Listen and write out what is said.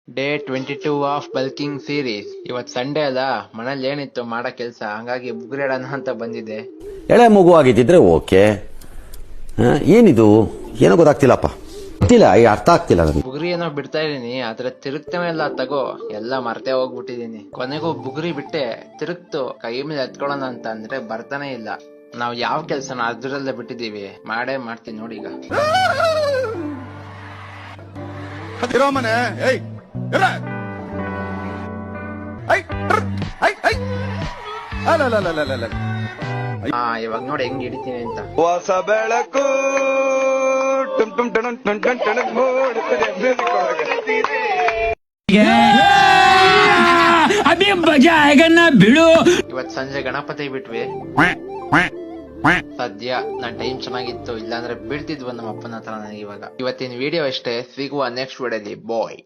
Day 22 of bulking series. ಇವತ್ Sunday ಅಲ್ಲ, ಮನೇಲಿ ಏನಿತ್ತು ಮಾಡೋ ಕೆಲ್ಸ, ಹಂಗಾಗಿ ಬುಗುರಿಡೋಣ ಅಂತ ಬಂದಿದ್ದೆ. ಎಳೆ ಮಗು ಆಗಿದ್ದಿದ್ರೆ ಓಕೆ. ಏನಿದು ಏನೋ ಗೊತ್ತಾಗ್ತಿಲ್ಲಪ್ಪ, ಗೊತ್ತಿಲ್ಲ, ಅರ್ಥ ಆಗ್ತಿಲ್ಲ ನನಗೆ. ಬುಗುರಿ ಏನೋ ಬಿಡ್ತಾ ಇದೀನಿ, ಆದ್ರೆ ತಿರುಗ್ತವೆ ಇಲ್ಲ ತಗೋ, ಎಲ್ಲ ಮರ್ತೇ ಹೋಗ್ಬಿಟ್ಟಿದೀನಿ. ಕೊನೆಗೂ ಬುಗುರಿ ಬಿಟ್ಟೆ, ತಿರುಗ್ತು ಕೈ ಮೇಲೆ ಎತ್ಕೊಳ್ಳೋಣ ಅಂತ ಅಂದ್ರೆ ಬರ್ತಾನೆ ಇಲ್ಲ. ನಾವ್ ಯಾವ ಕೆಲ್ಸನ ಅದ್ರಲ್ಲೇ ಬಿಟ್ಟಿದೀವಿ, ಮಾಡೇ ಮಾಡ್ತೀನಿ ನೋಡಿ ಈಗ. ಇವಾಗ ನೋಡಿ ಹೆಂಗ್ ಹಿಡಿತೀನಿ ಅಂತ. ಹೊಸ ಬೆಳಕು ಇವತ್ ಸಂಜೆ ಗಣಪತಿ ಬಿಟ್ವಿ. ಸದ್ಯ ನನ್ ಟೈಮ್ ಚೆನ್ನಾಗಿತ್ತು, ಇಲ್ಲಾಂದ್ರೆ ಬೀಳ್ತಿದ್ವು ನಮ್ಮ ಅಪ್ಪನ ಹತ್ರ ನನಗೆ. ಇವತ್ತಿನ ವಿಡಿಯೋ ಅಷ್ಟೇ, ಸಿಗುವ ನೆಕ್ಸ್ಟ್ ವಿಡಿಯೋದಲ್ಲಿ. ಬಾಯ್.